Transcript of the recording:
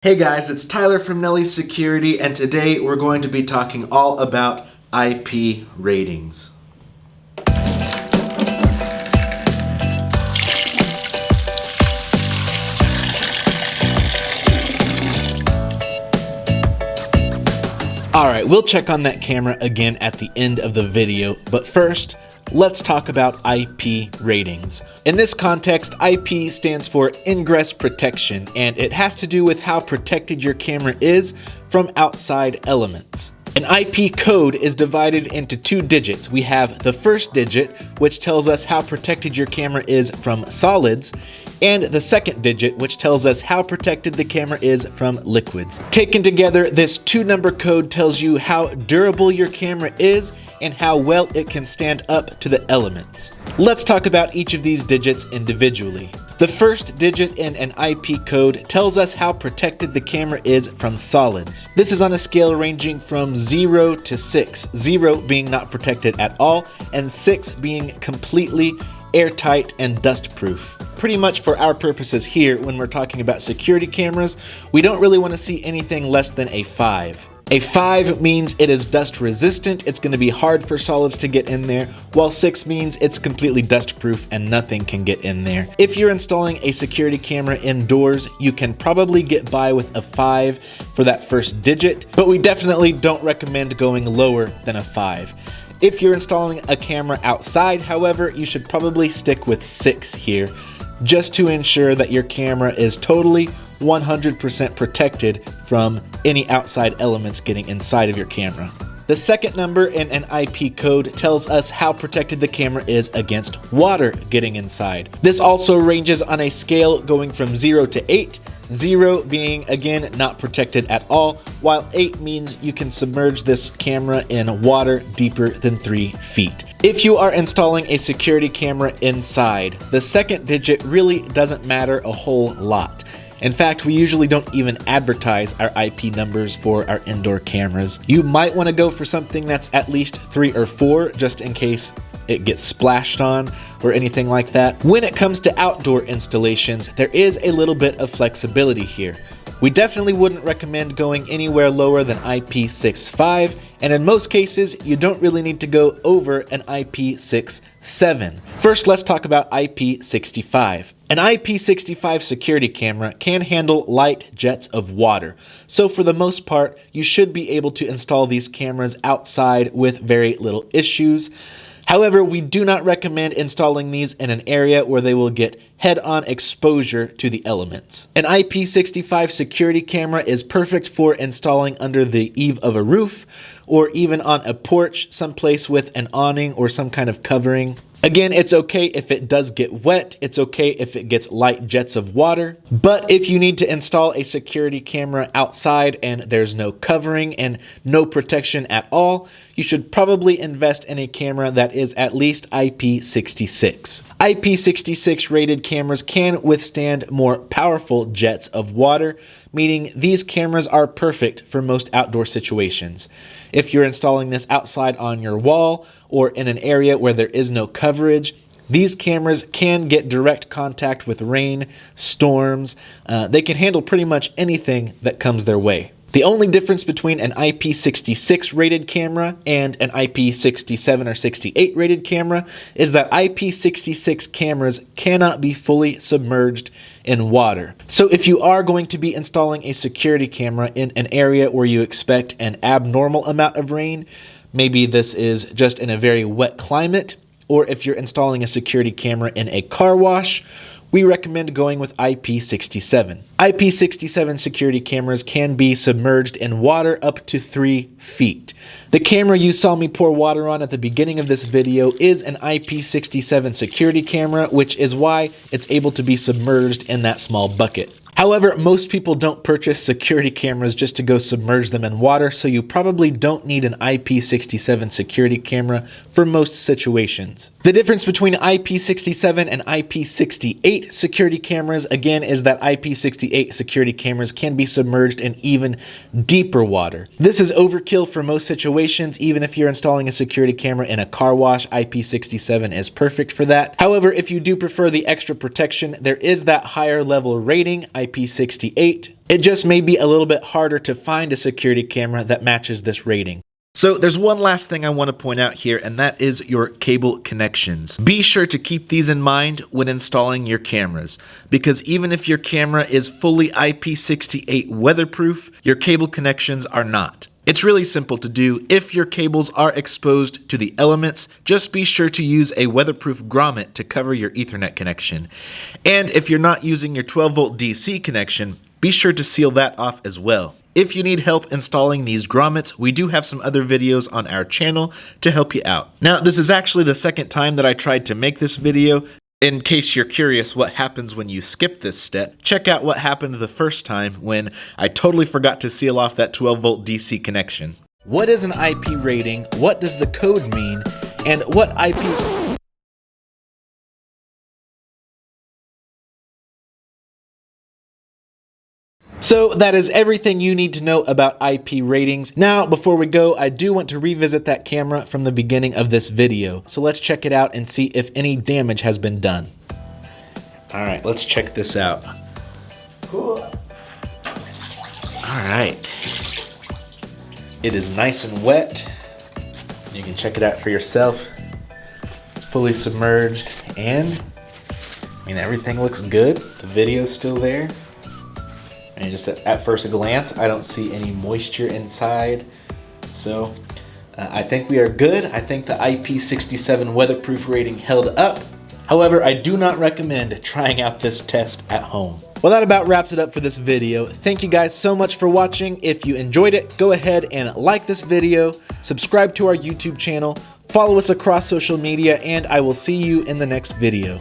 Hey guys, it's Tyler from Nelly Security, and today we're going to be talking all about IP ratings. Alright, we'll check on that camera again at the end of the video, but first, let's talk about IP ratings. In this context, IP stands for Ingress Protection, and it has to do with how protected your camera is from outside elements. An IP code is divided into two digits. We have the first digit, which tells us how protected your camera is from solids, and the second digit, which tells us how protected the camera is from liquids. Taken together, this two-number code tells you how durable your camera is and how well it can stand up to the elements. Let's talk about each of these digits individually. The first digit in an IP code tells us how protected the camera is from solids. This is on a scale ranging from 0 to 6, 0 being not protected at all, and 6 being completely airtight and dust-proof. Pretty much for our purposes here, when we're talking about security cameras, we don't really want to see anything less than a 5. A 5 means it is dust resistant, it's going to be hard for solids to get in there, while 6 means it's completely dust proof and nothing can get in there. If you're installing a security camera indoors, you can probably get by with a 5 for that first digit, but we definitely don't recommend going lower than a 5. If you're installing a camera outside, however, you should probably stick with 6 here, just to ensure that your camera is totally 100% protected from any outside elements getting inside of your camera. The second number in an IP code tells us how protected the camera is against water getting inside. This also ranges on a scale going from 0 to 8, 0 being, again, not protected at all, while 8 means you can submerge this camera in water deeper than 3 feet. If you are installing a security camera inside, the second digit really doesn't matter a whole lot. In fact, we usually don't even advertise our IP numbers for our indoor cameras. You might want to go for something that's at least 3 or 4, just in case it gets splashed on or anything like that. When it comes to outdoor installations, there is a little bit of flexibility here. We definitely wouldn't recommend going anywhere lower than IP65, and in most cases, you don't really need to go over an IP67. First, let's talk about IP65. An IP65 security camera can handle light jets of water, so for the most part, you should be able to install these cameras outside with very little issues. However, we do not recommend installing these in an area where they will get head-on exposure to the elements. An IP65 security camera is perfect for installing under the eave of a roof or even on a porch, someplace with an awning or some kind of covering. Again, it's okay if it does get wet, it's okay if it gets light jets of water, but if you need to install a security camera outside and there's no covering and no protection at all, you should probably invest in a camera that is at least IP66. IP66 rated cameras can withstand more powerful jets of water, meaning these cameras are perfect for most outdoor situations. If you're installing this outside on your wall or in an area where there is no coverage, these cameras can get direct contact with rain, storms. They can handle pretty much anything that comes their way. The only difference between an IP66 rated camera and an IP67 or 68 rated camera is that IP66 cameras cannot be fully submerged in water. So if you are going to be installing a security camera in an area where you expect an abnormal amount of rain, maybe this is just in a very wet climate, or if you're installing a security camera in a car wash, we recommend going with IP67. IP67 security cameras can be submerged in water up to 3 feet. The camera you saw me pour water on at the beginning of this video is an IP67 security camera, which is why it's able to be submerged in that small bucket. However, most people don't purchase security cameras just to go submerge them in water, so you probably don't need an IP67 security camera for most situations. The difference between IP67 and IP68 security cameras, again, is that IP68 security cameras can be submerged in even deeper water. This is overkill for most situations. Even if you're installing a security camera in a car wash, IP67 is perfect for that. However, if you do prefer the extra protection, there is that higher level rating, IP IP68. It just may be a little bit harder to find a security camera that matches this rating. So there's one last thing I want to point out here, and that is your cable connections. Be sure to keep these in mind when installing your cameras, because even if your camera is fully IP68 weatherproof, your cable connections are not. It's really simple to do. If your cables are exposed to the elements, just be sure to use a weatherproof grommet to cover your Ethernet connection. And if you're not using your 12-volt DC connection, be sure to seal that off as well. If you need help installing these grommets, we do have some other videos on our channel to help you out. Now, this is actually the second time that I tried to make this video. In case you're curious what happens when you skip this step, check out what happened the first time when I totally forgot to seal off that 12-volt DC connection. What is an IP rating? What does the code mean? And what IP... So that is everything you need to know about IP ratings. Now, before we go, I do want to revisit that camera from the beginning of this video. So let's check it out and see if any damage has been done. All right, let's check this out. Cool. All right. It is nice and wet. You can check it out for yourself. It's fully submerged, and I mean, everything looks good. The video's still there. And just at first glance, I don't see any moisture inside. So I think we are good. I think the IP67 weatherproof rating held up. However, I do not recommend trying out this test at home. Well, that about wraps it up for this video. Thank you guys so much for watching. If you enjoyed it, go ahead and like this video, subscribe to our YouTube channel, follow us across social media, and I will see you in the next video.